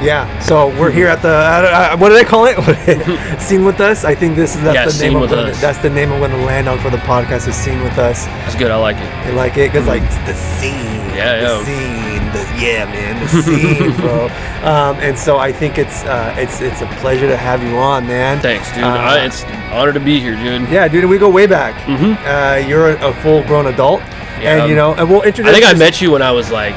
Yeah, so we're here at the what did I call it? Scene with Us. I think that's the name of it. That's the name I'm going to land on for the podcast. Is Scene with Us. That's good. I like it. You like it because like it's the scene. The scene. Man, the scene, bro. And so I think it's a pleasure to have you on, man. Thanks, dude. It's an honor to be here, dude. Yeah, dude. We go way back. You're a full-grown adult, and and we'll introduce. I think I met you when I was like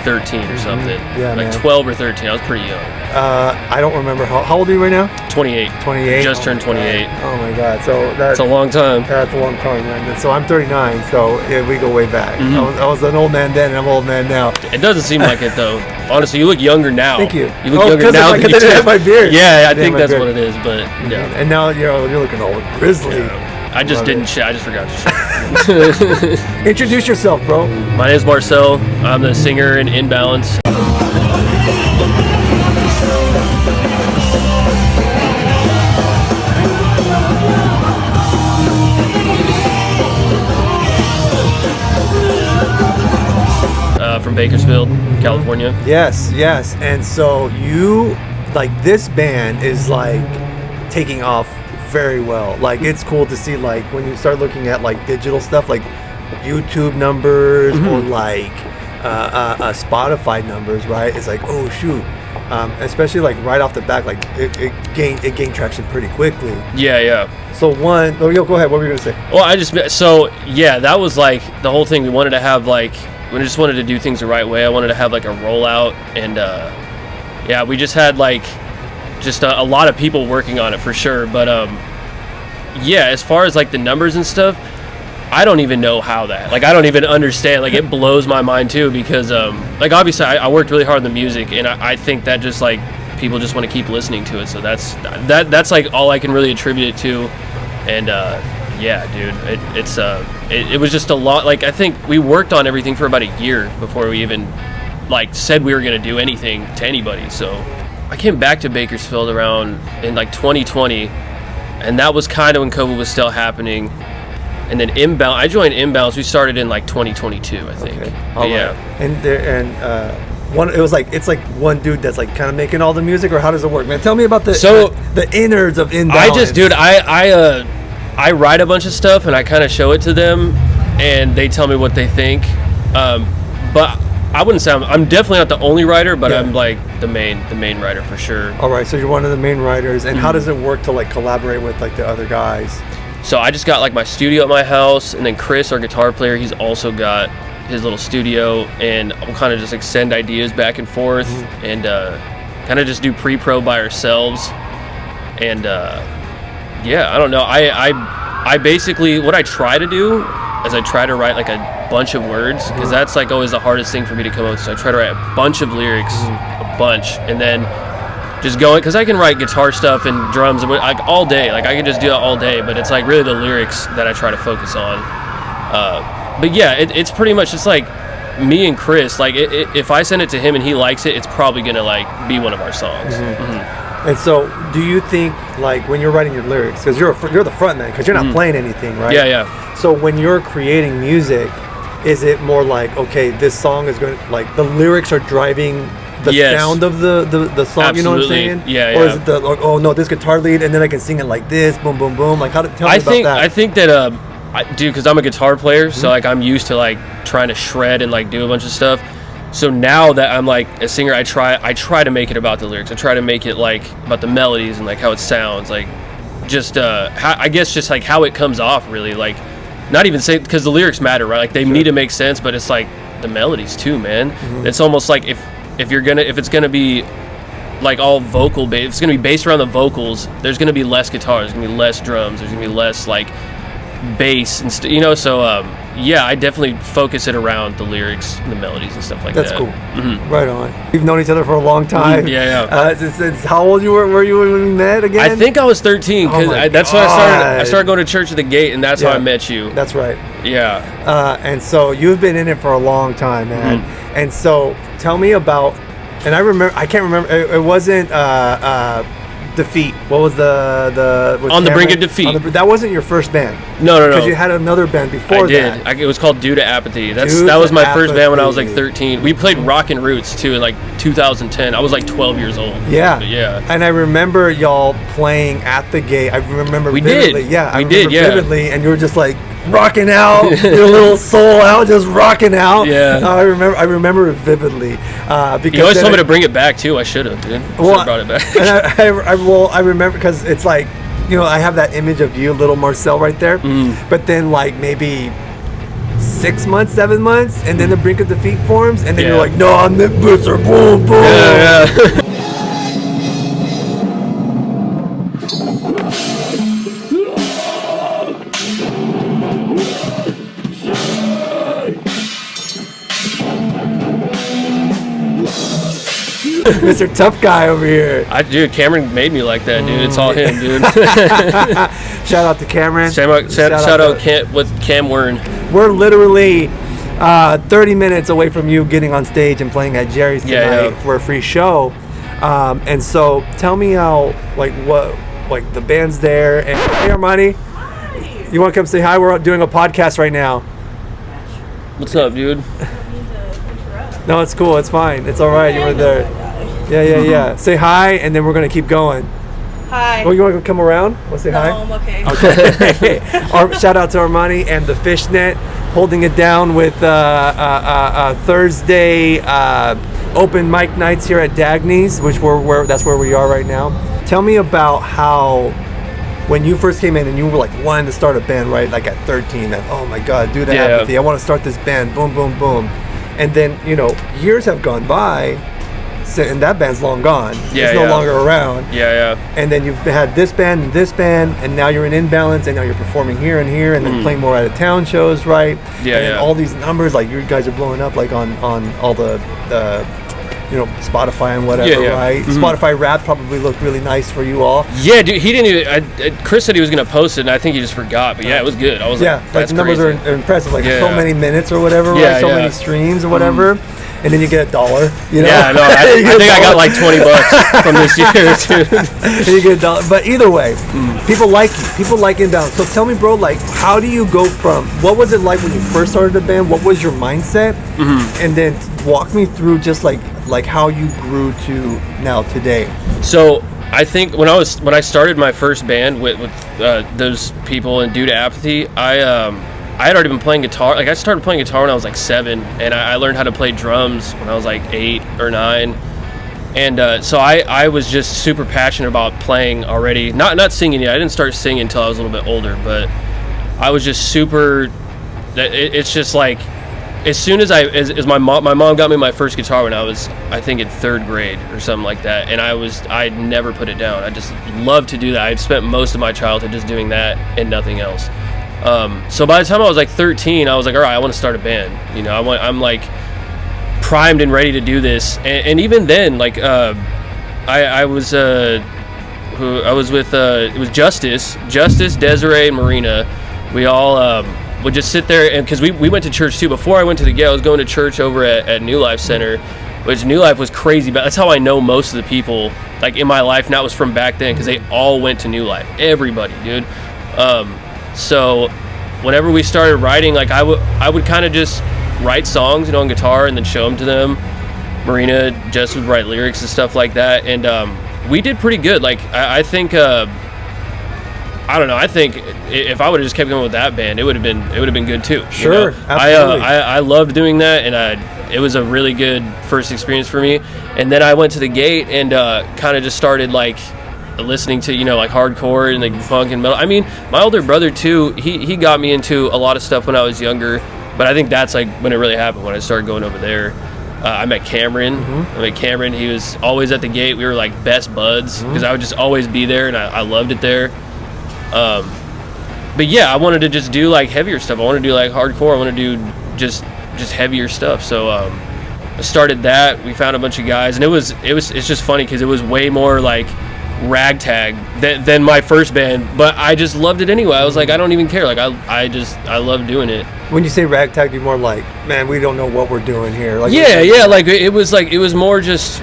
13 or something. Yeah, like man. 12 or 13. I was pretty young. I don't remember how old are you right now? 28. 28. Just turned 28. Oh my God! So that's a long time. That's a long time, man. So I'm 39. So we go way back. I was an old man then, and I'm an old man now. It doesn't seem like it though. Honestly, you look younger now. Thank you. You look younger now than you did. I have my beard. Yeah, I think that's what it is. But yeah. And now you're looking all grizzly. Yeah. I just didn't shit. I just forgot to shit. Introduce yourself, bro. My name is Marcel. I'm the singer in Imbalance. From Bakersfield, California. Yes. And so you, like, this band is like taking off very well. Like, it's cool to see, like, when you start looking at like digital stuff, like YouTube numbers or like Spotify numbers, right? It's like, oh shoot. Especially like right off the back, like it gained traction pretty quickly. Yeah. So go ahead. What were you gonna say? Well, that was like the whole thing. We wanted to have like, we just wanted to do things the right way. I wanted to have like a rollout, and we just had like a lot of people working on it for sure. But as far as like the numbers and stuff, I don't even know how that. Like, I don't even understand. Like, it blows my mind too, because like obviously I worked really hard on the music, and I think that just like people just want to keep listening to it. So that's like all I can really attribute it to. And dude, it was just a lot. Like, I think we worked on everything for about a year before we even like said we were gonna do anything to anybody. So I came back to Bakersfield around in like 2020, and that was kind of when COVID was still happening. And then I joined Imbalance. We started in like 2022, I think. Okay. Yeah. Right. It's like one dude that's like kind of making all the music, or how does it work, man? Tell me about the innards of Imbalance. I write a bunch of stuff and I kind of show it to them, and they tell me what they think. But I wouldn't say I'm definitely not the only writer, but I'm like the main writer for sure. All right, so you're one of the main writers, and how does it work to like collaborate with like the other guys? So I just got like my studio at my house, and then Chris, our guitar player, he's also got his little studio, and we'll kind of just like send ideas back and forth, and kind of just do pre-pro by ourselves. And I don't know. I basically, what I try to do is I try to write like a bunch of words, because that's like always the hardest thing for me to come up with. So I try to write a bunch of lyrics, and then just going, because I can write guitar stuff and drums and like all day. Like, I can just do that all day, but it's like really the lyrics that I try to focus on. But yeah, it's pretty much just like me and Chris. Like, if I send it to him and he likes it, it's probably gonna like be one of our songs. And so, do you think, like, when you're writing your lyrics, because you're the front man, because you're not playing anything, right? Yeah. So when you're creating music, is it more like, okay, this song is going to, like, the lyrics are driving the sound of the song? Absolutely. You know what I'm saying? Yeah. Or is it the, like, oh no, this guitar lead, and then I can sing it like this, boom, boom, boom? Like, tell me about that. I think that dude, because I'm a guitar player, so like I'm used to like trying to shred and like do a bunch of stuff. So now that I'm like a singer, I try to make it about the lyrics. I try to make it like about the melodies and like how it sounds, like just I guess just like how it comes off, really. Like, not even say, because the lyrics matter, right? Like, they need to make sense, but it's like the melodies too, man. It's almost like if it's gonna be like all vocal based, if it's gonna be based around the vocals, there's gonna be less guitar, there's gonna be less drums, there's gonna be less like bass and so I definitely focus it around the lyrics and the melodies and stuff like that. That's cool. Right on. We've known each other for a long time. It's how old were you when we met again? I think I was 13, because that's when I started going to church at the gate, and that's how I met you. That's right. Yeah. And so you've been in it for a long time, man. And so tell me about, and I can't remember, it wasn't Defeat. What was the with On the Brink of Cameron? Defeat. That wasn't your first band. No. Because you had another band before I did. that. It was called Due to Apathy. That Due was to my first band when I was like Apathy. 13. We played Rockin' Roots too in like 2010. I was like 12 years old. Yeah. But yeah. And I remember y'all playing at the gate. I remember We vividly. did. Yeah, I We remember did, yeah. vividly, and you were just like rocking out, your little soul out, just rocking out. Yeah. I remember it vividly. Because You always then told me to bring it back too. I should have, dude. Should have brought it back. And I remember because it's like, I have that image of you, little Marcel, right there. But then like maybe 6 months, 7 months, and then the Brink of Defeat forms, and then you're like, no, I'm the booster, boom, boom. Yeah. Mr. Tough Guy over here. Dude, Cameron made me like that, dude. It's all him, dude. Shout out to Cameron. Shout out with Cam Wern. We're literally 30 minutes away from you getting on stage and playing at Jerry's tonight for a free show. And so tell me how, what the band's there. And hey, Armani, you want to come say hi? We're doing a podcast right now. What's up, dude? No, it's cool. It's fine. It's all right. You were there. Yeah. Say hi, and then we're going to keep going. Hi. Oh, you want to come around? Want to say hi? No, I'm okay. Okay. Shout out to Armani and the Fishnet holding it down with Thursday open mic nights here at Dagny's, that's where we are right now. Tell me about how when you first came in and you were like wanting to start a band, right? Like at 13, that oh my God, Due to Apathy, I want to start this band. Boom, boom, boom. And then years have gone by. And that band's long gone. It's no longer around. Yeah. And then you've had this band, and now you're in Imbalance, and now you're performing here, and then playing more out of town shows, right? Yeah, and then all these numbers, like you guys are blowing up, like on all the Spotify and whatever, right? Spotify Rap probably looked really nice for you all. Yeah, dude, he didn't even. Chris said he was gonna post it, and I think he just forgot. But yeah, it was good. I was like, that's the numbers crazy. are impressive, like so many minutes or whatever, right? So many streams or whatever. And then you get $1, Yeah, no, I think I got like $20 from this year, too. And you get $1. But either way, people like you. People like Imbalance. So tell me, bro, like, how do you go from, what was it like when you first started the band? What was your mindset? And then walk me through just like how you grew to now today. So I think when I started my first band with those people in Due to Apathy, I had already been playing guitar. Like I started playing guitar when I was like 7, and I learned how to play drums when I was like 8 or 9. And so I was just super passionate about playing already. Not singing yet. I didn't start singing until I was a little bit older, but I was just super. It's just like as soon as my mom got me my first guitar when I was, I think, in 3rd grade or something like that, and I'd never put it down. I just loved to do that. I'd spent most of my childhood just doing that and nothing else. So by the time I was like 13, I was like, all right, I want to start a band. I'm like primed and ready to do this. And even then, like, I was with it was Justice, Desiree, and Marina. We all would just sit there, and because we went to church too. Before I went to the gate, I was going to church over at New Life Center, which New Life was crazy. But that's how I know most of the people like in my life. And that was from back then because they all went to New Life. Everybody, dude. So whenever we started writing, like I would kind of just write songs, on guitar and then show them to them. Marina just would write lyrics and stuff like that. And we did pretty good. Like I think, I don't know. I think if I would have just kept going with that band, it would have been good too. Sure, absolutely. I loved doing that, and it was a really good first experience for me. And then I went to the gate and kind of just started like listening to like hardcore and like punk and metal. I mean, my older brother too, he got me into a lot of stuff when I was younger, but I think that's like when it really happened, when I started going over there. I met Cameron. He was always at the gate. We were like best buds because I would just always be there, and I loved it there. But yeah, I wanted to just do like heavier stuff. I want to do like hardcore. I want to do just heavier stuff. So I started that. We found a bunch of guys, and it's just funny because it was way more like ragtag than my first band, but I just loved it anyway. I was like, I don't even care. Like I love doing it. When you say ragtag, you're more like, man, we don't know what we're doing here. Like yeah. Like it was more just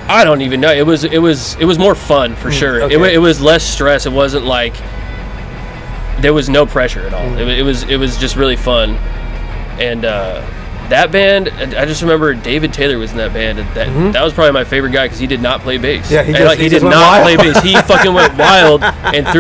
I don't even know. It was more fun for sure. Okay. It was less stress. It wasn't like there was no pressure at all. It was just really fun. And that band, I just remember David Taylor was in that band. And that was probably my favorite guy because he did not play bass. Yeah, he did just went not wild. play bass. He fucking went wild and threw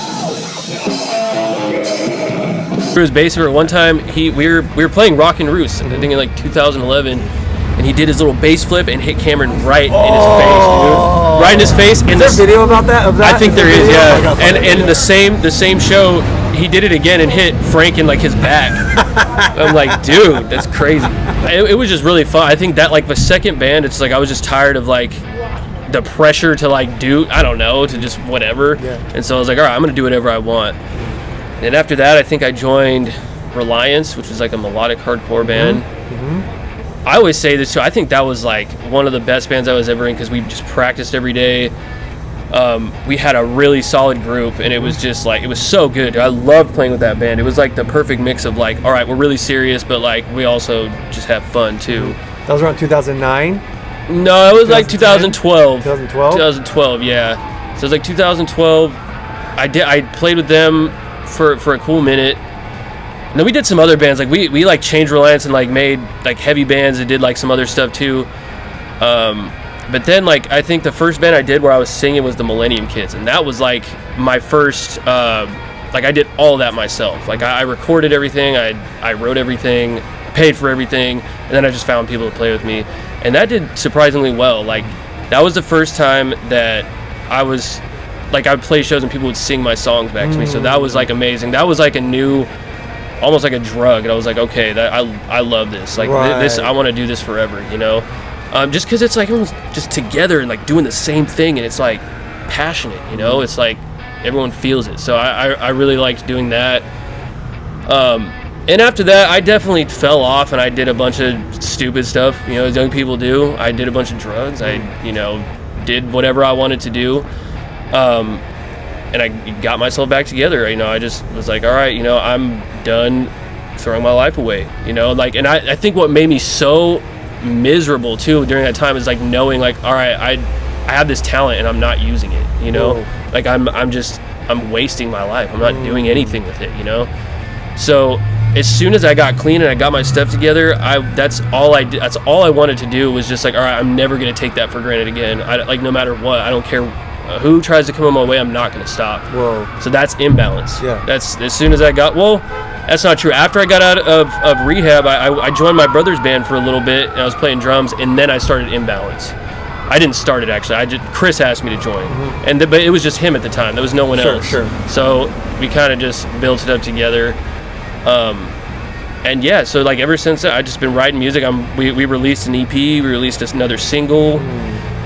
his bass over. One time we were playing Rock and Roost, I think in like 2011, and he did his little bass flip and hit Cameron right in his face, dude. Right in his face. Is there a video about that? Of that? I think there is, video? yeah. Oh my God, And in the same show, he did it again and hit Frank in like his back. I'm like, dude, that's crazy. It was just really fun. I think that like the second band, it's like I was just tired of like the pressure to like do, I don't know, to just whatever. Yeah. And so I was like, all right, I'm gonna do whatever I want. And after that, I think I joined Reliance, which was like a melodic hardcore band. I always say this too. I think that was like one of the best bands I was ever in because we just practiced every day. We had a really solid group, and it was just like, it was so good. I loved playing with that band. It was like the perfect mix of like, all right, we're really serious, but like we also just have fun too. That was around 2009. No, it was like 2012. 2012? 2012, yeah. So it was like 2012. I played with them for a cool minute. And then we did some other bands. Like we like changed Reliance and like made like heavy bands and did like some other stuff too. But then like I think the first band I did where I was singing was the Millennium Kids, and that was like my first like I did all that myself. Like I recorded everything, I wrote everything, paid for everything, and then I just found people to play with me. And that did surprisingly well. Like that was the first time that I was like I would play shows and people would sing my songs back to me. So that was like amazing. That was like a new, almost like a drug. And I was like, okay, that I love this. Like this, I want to do this forever, you know? Just because it's like everyone's just together and like doing the same thing, and it's like passionate, you know? It's like everyone feels it. So I really liked doing that. And after that, I definitely fell off and I did a bunch of stupid stuff, you know, as young people do. I did a bunch of drugs. I, you know, did whatever I wanted to do. And I got myself back together. You know, I just was like, all right, you know, I'm done throwing my life away, you know, like, and I think what made me so miserable too during that time is like knowing like, all right, I have this talent and I'm not using it, you know. Whoa. Like I'm wasting my life. I'm not doing anything with it, you know. So as soon as I got clean and I got my stuff together, that's all I did. That's all I wanted to do was just like, all right, I'm never gonna take that for granted again. Like no matter what, I don't care who tries to come on my way, I'm not gonna stop. Whoa. So that's Imbalance. Yeah. That's as soon as I got, well, that's not true. After I got out of rehab, I joined my brother's band for a little bit, and I was playing drums, and then I started Imbalance. I didn't start it actually. Chris asked me to join, but it was just him at the time. There was no one else. Sure. So we kind of just built it up together. And yeah, so like ever since that, I've just been writing music. We released an EP. We released another single.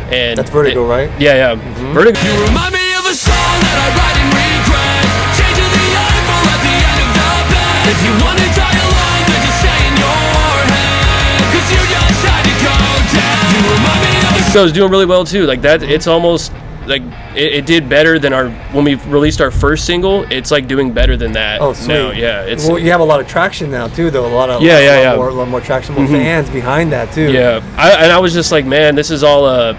And that's Vertigo, right? Yeah. Vertigo. You remind me of a song that I write and regret. Changing the eyeball at the end of the bed. If you want to die alone, then just stay in your head. 'Cause you just had to go down. You remind me of a So it's doing really well too. Like that, it's almost like it did better than when we released our first single. It's like doing better than that. Oh, sweet. Now, yeah. It's well, you have a lot of traction now too, though. A lot of yeah. More, a lot more traction, more fans behind that too. Yeah, I was just like, man, this is all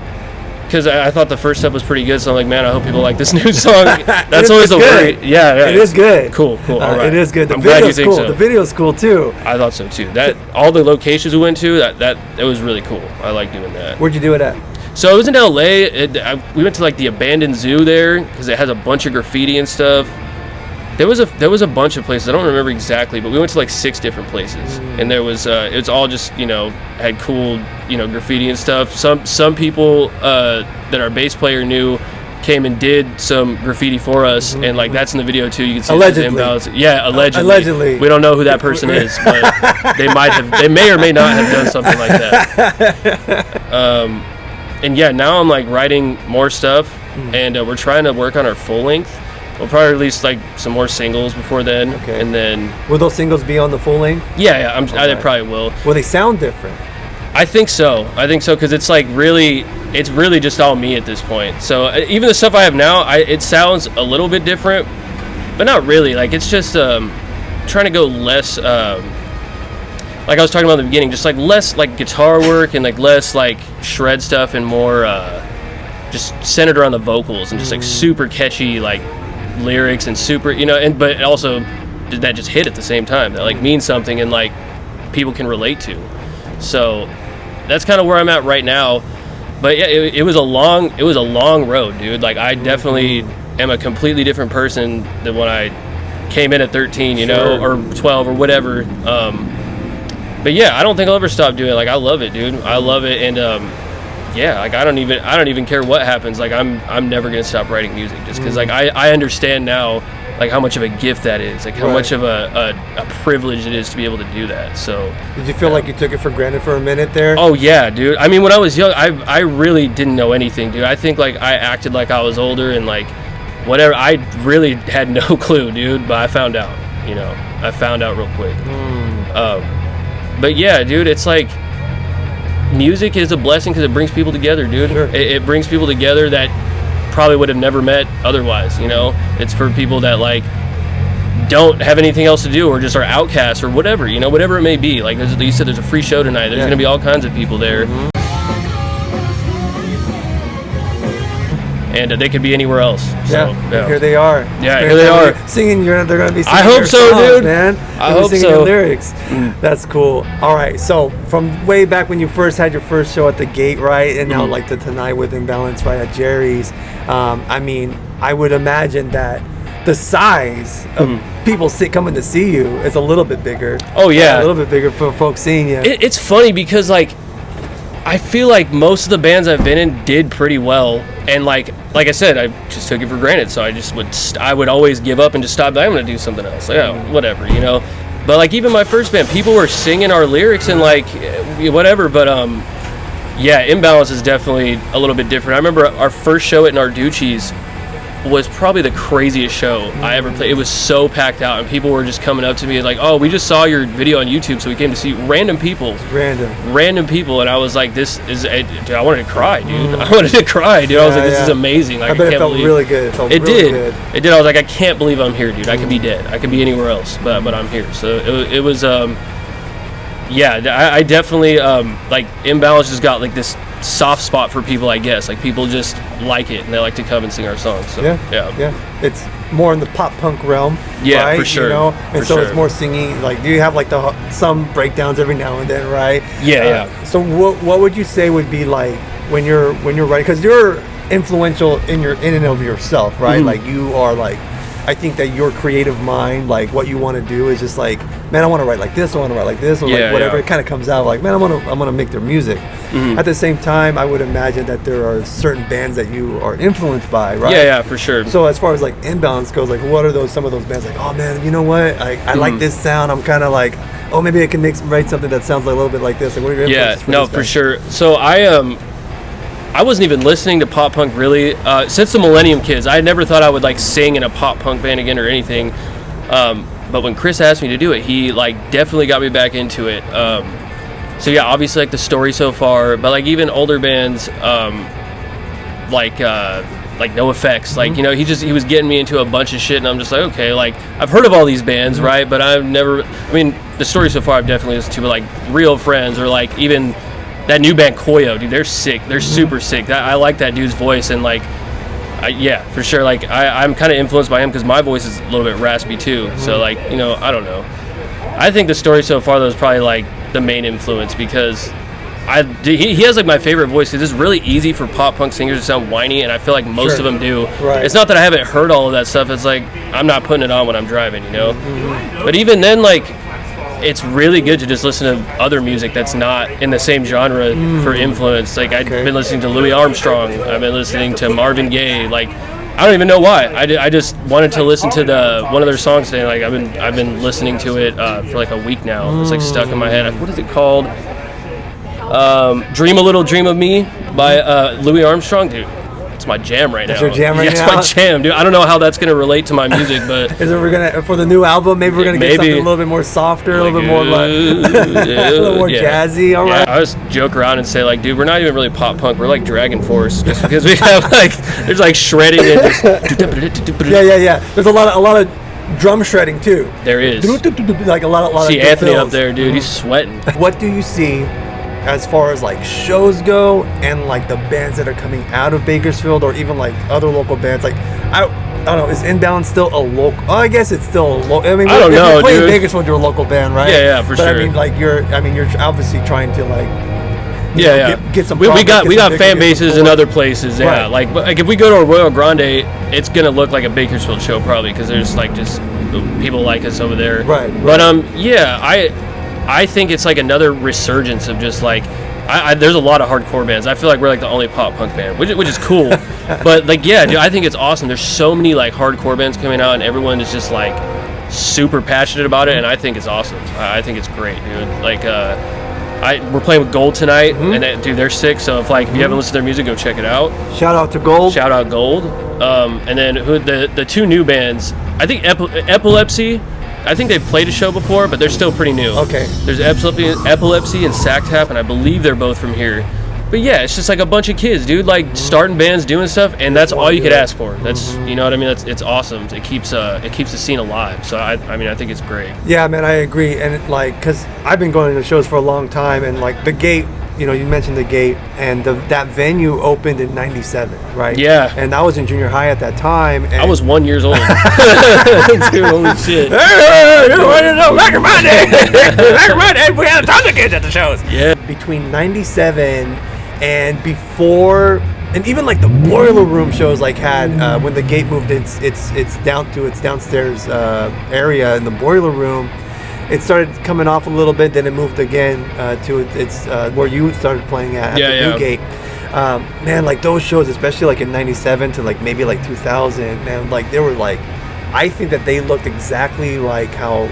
because I thought the first stuff was pretty good, so I'm like, man, I hope people like this new song. That's always the worry. Yeah, it is good. Cool. All right. It is good. I'm glad you think cool. so. The video's cool too. I thought so too. That all the locations we went to, that it was really cool. I like doing that. Where'd you do it at? So it was in LA. We went to like the abandoned zoo there because it has a bunch of graffiti and stuff. There was a bunch of places. I don't remember exactly, but we went to like 6 different places, and there was it was all just, you know, had cool, you know, graffiti and stuff. Some people that our bass player knew came and did some graffiti for us, and like that's in the video too. You can see allegedly. Yeah, allegedly. Allegedly. We don't know who that person is, but they may or may not have done something like that. And yeah, now I'm like writing more stuff, and we're trying to work on our full length. We'll probably release like some more singles before then, and then. Will those singles be on the full length? Yeah, I probably will. Will they sound different? I think so because it's like it's really just all me at this point. So even the stuff I have now, it sounds a little bit different, but not really. Like it's just trying to go less. Like I was talking about in the beginning, just like less like guitar work and like less like shred stuff and more just centered around the vocals and just like super catchy like lyrics and super, you know, and but also that just hit at the same time that like means something and like people can relate to. So that's kind of where I'm at right now. But yeah, it was a long road, dude. Like I definitely am a completely different person than when I came in at 13, you know, or 12 or whatever. But yeah, I don't think I'll ever stop doing it. Like I love it, dude. I love it, and yeah, like I don't even care what happens. Like I'm never gonna stop writing music just because like I understand now like how much of a gift that is, like how much of a privilege it is to be able to do that. So did you feel like you took it for granted for a minute there? Oh yeah, dude. I mean, when I was young, I really didn't know anything, dude. I think like I acted like I was older and like whatever. I really had no clue, dude. But I found out, you know. I found out real quick. But yeah, dude, it's like music is a blessing because it brings people together, dude. It brings people together that probably would have never met otherwise, you know. It's for people that like don't have anything else to do or just are outcasts or whatever, you know, whatever it may be. Like you said, there's a free show tonight. There's gonna be all kinds of people there. And they could be anywhere else. So, here they are. Yeah, here they are singing. They're going to be singing. I hope so, songs, dude. Man. I hope singing so. Your lyrics. That's cool. All right. So from way back when you first had your first show at the Gate, right, and now like the Tonight with Imbalance, right, at Jerry's. I mean, I would imagine that the size of people coming to see you is a little bit bigger. Oh yeah, a little bit bigger for folks seeing you. It's funny because like I feel like most of the bands I've been in did pretty well, and like I said, I just took it for granted. So I just would always give up and just stop. I'm gonna do something else. Like, oh, whatever, you know. But like even my first band, people were singing our lyrics and like whatever. But yeah, Imbalance is definitely a little bit different. I remember our first show at Narducci's was probably the craziest show I ever played. It was so packed out, and people were just coming up to me like, "Oh, we just saw your video on YouTube, so we came to see random people." Random people, and I was like, "This is," dude, I wanted to cry, dude. I wanted to cry, dude. I was like, "This is amazing!" Like, I bet it felt really good. It did. It did. I was like, "I can't believe I'm here, dude. I could be dead. I could be anywhere else, but I'm here." So it was yeah, I definitely like Imbalance just got like this soft spot for people, I guess. Like people just like it and they like to come and sing our songs. So yeah. It's more in the pop punk realm. Yeah, right? for sure. You know? And so it's more singing. Like, do you have like some breakdowns every now and then, right? Yeah. So what would you say would be like when you're writing? Because you're influential in and of yourself, right? Like you are like. I think that your creative mind, like what you want to do is just like, man, I want to write like this, I want to write like this, or like whatever. It kind of comes out like, man, I'm gonna make their music. At the same time, I would imagine that there are certain bands that you are influenced by, right? Yeah, for sure. So as far as like Imbalance goes, like what are some of those bands like, oh man, you know what? I like this sound. I'm kind of like, oh, maybe I can write something that sounds like a little bit like this. Like, what are your influences for sure. So I wasn't even listening to pop punk really since the Millennium Kids. I never thought I would like sing in a pop punk band again or anything. But when Chris asked me to do it, he like definitely got me back into it. So yeah, obviously like the Story So Far, but like even older bands like No Effects. Like, you know, he was getting me into a bunch of shit, and I'm just like, okay, like I've heard of all these bands, right? But I've never. I mean, the Story So Far I've definitely listened to, but like Real Friends or like even. That new band Koyo, dude, they're sick. They're super sick. I like that dude's voice, and like, yeah, for sure. Like, I'm kind of influenced by him because my voice is a little bit raspy too. So like, you know, I don't know. I think the Story So Far though is probably like the main influence because he has like my favorite voice because it's really easy for pop punk singers to sound whiny, and I feel like most of them do. Right. It's not that I haven't heard all of that stuff. It's like I'm not putting it on when I'm driving, you know. But even then, like. It's really good to just listen to other music that's not in the same genre for influence. Like I've been listening to Louis Armstrong. I've been listening to Marvin Gaye. Like I don't even know why. I just wanted to listen to one of their songs today. Like I've been listening to it for like a week now. It's like stuck in my head. What is it called? Dream a Little Dream of Me by Louis Armstrong, dude. It's my jam right now. That's your jam right now? Yeah, it's my jam, dude. I don't know how that's going to relate to my music, but... We're gonna for the new album, maybe we're going to get something a little bit more softer, a little bit more like... a little more jazzy, all right? I just joke around and say, like, dude, we're not even really pop punk. We're like Dragon Force, just because we have, like... There's, like, shredding and just... Yeah. There's a lot of drum shredding, too. There is. Like, a lot see of Anthony fills. up there, dude. He's sweating. What do you see as far as like shows go, and like the bands that are coming out of Bakersfield, or even like other local bands, like I don't know, is Imbalance still a local? Oh, I guess it's still a local. I mean, I don't if know, you're playing dude. Bakersfield, you're a local band, right? Yeah, for but sure. I mean, like you're obviously trying to like. Get some. We profit, got get we some got bigger, fan get some bases in support. other places. Yeah, Right. like if we go to a Royal Grande, it's gonna look like a Bakersfield show probably because there's like just people like us over there. Right. But yeah, I think it's like another resurgence of just like. There's a lot of hardcore bands. I feel like we're like the only pop punk band, which is cool. But like, yeah, dude, I think it's awesome. There's so many like hardcore bands coming out, and everyone is just like super passionate about it, and I think it's awesome. I think it's great, dude. Like, we're playing with Gold tonight, and dude, they're sick. So if you haven't listened to their music, go check it out. Shout out to Gold. Shout out Gold. And then the two new bands. I think Epilepsy. I think they've played a show before, but they're still pretty new. Okay. There's Epilepsy and Sack Tap, and I believe they're both from here. But yeah, it's just like a bunch of kids, dude, like starting bands, doing stuff, and that's all you could ask for. That's you know what I mean. It's awesome. It keeps the scene alive. So I mean I think it's great. Yeah, man, I agree. And it, like, cause I've been going to shows for a long time, and like the Gate, you know, you mentioned the Gate, and that venue opened in '97, right? Yeah. And I was in junior high at that time. And I was 1 year old. Dude, holy shit. Back in my day, we had a ton of kids at the shows. Yeah. Between '97 and before, and even like the Boiler Room shows, like had when the Gate moved it's down to its downstairs area in the Boiler Room. It started coming off a little bit, then it moved again to its where you started playing at the New Gate. Man, like those shows, especially like in '97 to like maybe like 2000, man, like they were like, I think that they looked exactly like how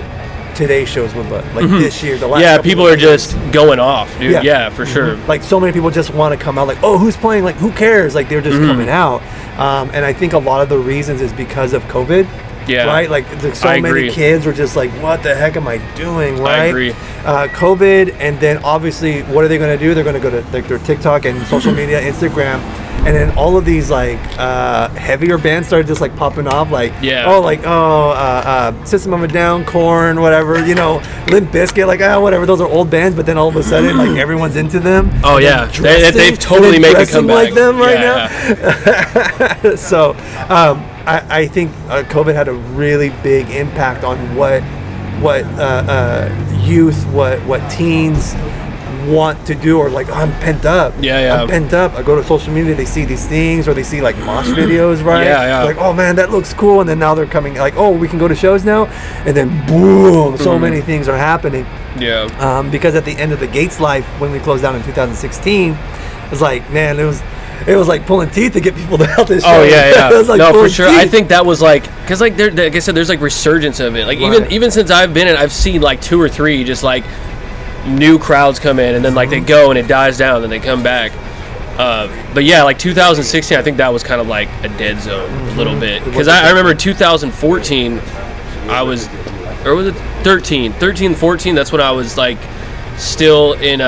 today's shows would look, like this year, the last. Yeah, couple people of are years. just going off, dude. Yeah, for sure. Like so many people just want to come out, like, oh, who's playing? Like, who cares? Like they're just coming out, and I think a lot of the reasons is because of COVID. Yeah. Right? Like, so I many agree. kids were just like, what the heck am I doing? Right? I agree. COVID, and then obviously, what are they going to do? They're going to go to like their TikTok and social media, Instagram, and then all of these like heavier bands started just like popping off, like System of a Down, Korn, whatever, you know, Limp Bizkit, like whatever. Those are old bands, but then all of a sudden, like everyone's into them. Oh yeah, they've totally made a comeback. Like them right now. Yeah. So. I think COVID had a really big impact on what youth, what teens want to do, or like, I'm pent up. I'm pent up. I go to social media, they see these things, or they see like mosh videos, right? Like, oh man, that looks cool, and then now they're coming, like, oh, we can go to shows now, and then boom, so many things are happening. Yeah. Because at the end of the Gates life, when we closed down in 2016, it was like, man, it was like pulling teeth to get people to help this show. Oh yeah. It was like no, for sure. teeth. I think that was like, cause like like I said, there's like resurgence of it. Like even since I've been in, I've seen like 2 or 3 just like new crowds come in, and then like they go and it dies down, and they come back. But yeah, like 2016, I think that was kind of like a dead zone a little bit, because I remember 2014, I was, or was it 13, 14? That's when I was like still in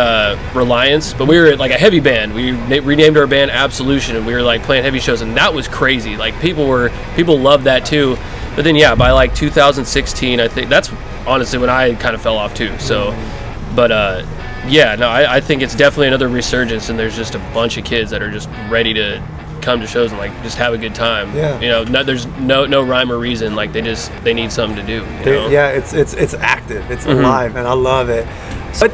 Reliance, but we were like a heavy band. We renamed our band Absolution, and we were like playing heavy shows, and that was crazy. Like people loved that too. But then yeah, by like 2016, I think that's honestly when I kind of fell off too. So, but yeah, no, I think it's definitely another resurgence, and there's just a bunch of kids that are just ready to come to shows and like just have a good time. Yeah. You know, there's no rhyme or reason. Like they need something to do. You know? Yeah, it's active. It's alive, and I love it. It's a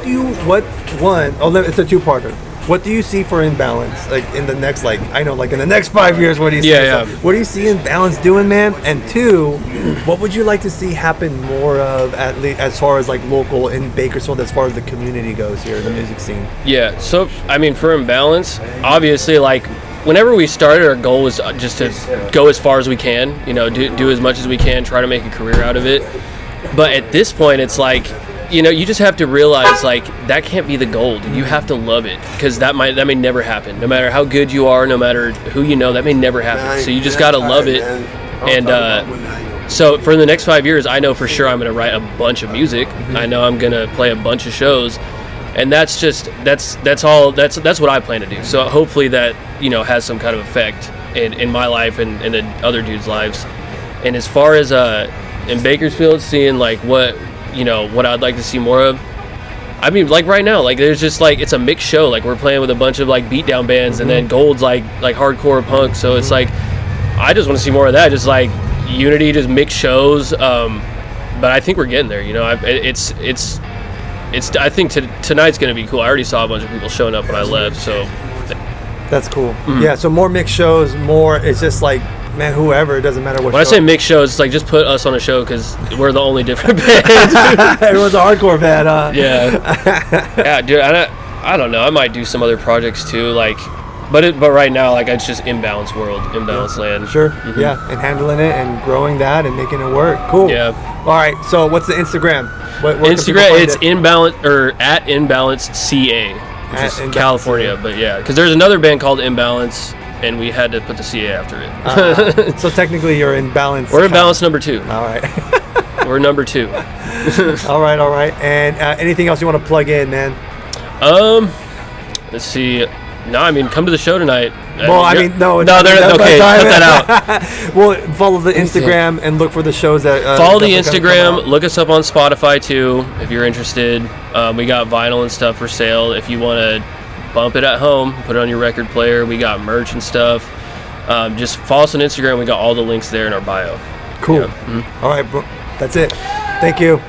two-parter. What do you see for Imbalance, like in the next, like, I know, like in the next 5 years, what do you see? Yeah. What do you see Imbalance doing, man? And 2, what would you like to see happen more of, at least as far as like local in Bakersfield, as far as the community goes here, the music scene? Yeah. So I mean, for Imbalance, obviously, like whenever we started, our goal was just to go as far as we can. You know, do as much as we can, try to make a career out of it. But at this point, it's like, you know, you just have to realize, like, that can't be the goal. You have to love it, because that may never happen. No matter how good you are, no matter who you know, that may never happen. So you just gotta love it. And so for the next 5 years, I know for sure I'm gonna write a bunch of music. I know I'm gonna play a bunch of shows, and that's what I plan to do. So hopefully that, you know, has some kind of effect in my life and in other dudes' lives. And as far as in Bakersfield, seeing like what I'd like to see more of, I mean, like right now, like there's just like it's a mixed show. Like we're playing with a bunch of like beatdown bands, and then Gold's like hardcore punk. So it's like I just want to see more of that. Just like unity, just mixed shows. But I think we're getting there. You know, it's. I think tonight's gonna be cool. I already saw a bunch of people showing up when I left. So that's cool. Yeah. So more mixed shows. More. It's just like. Man, whoever, it doesn't matter what. When I say mixed shows, it's like just put us on a show because we're the only different band. Everyone's a hardcore band, huh? Yeah, yeah, dude. I don't know. I might do some other projects too, like, but right now, like, it's just Imbalance World, Imbalance Land. Sure. Yeah, and handling it and growing that and making it work. Cool. Yeah. All right. So, what's the Instagram? Where Instagram, it's Imbalance or at Imbalance CA, which is California. But yeah, because there's another band called Imbalance. And we had to put the CA after it. So technically, you're in balance. We're in balance number 2. All right. We're number 2. All right. And anything else you want to plug in, man? Let's see. No, I mean, come to the show tonight. Well, I mean, no. Okay, cut that out. Well, follow the Instagram and look for the shows that. Follow the Instagram. Look us up on Spotify too, if you're interested. We got vinyl and stuff for sale. If you want to bump it at home, put it on your record player. We got merch and stuff. Just follow us on Instagram. We got all the links there in our bio. Cool. Yeah. All right, bro. That's it. Thank you.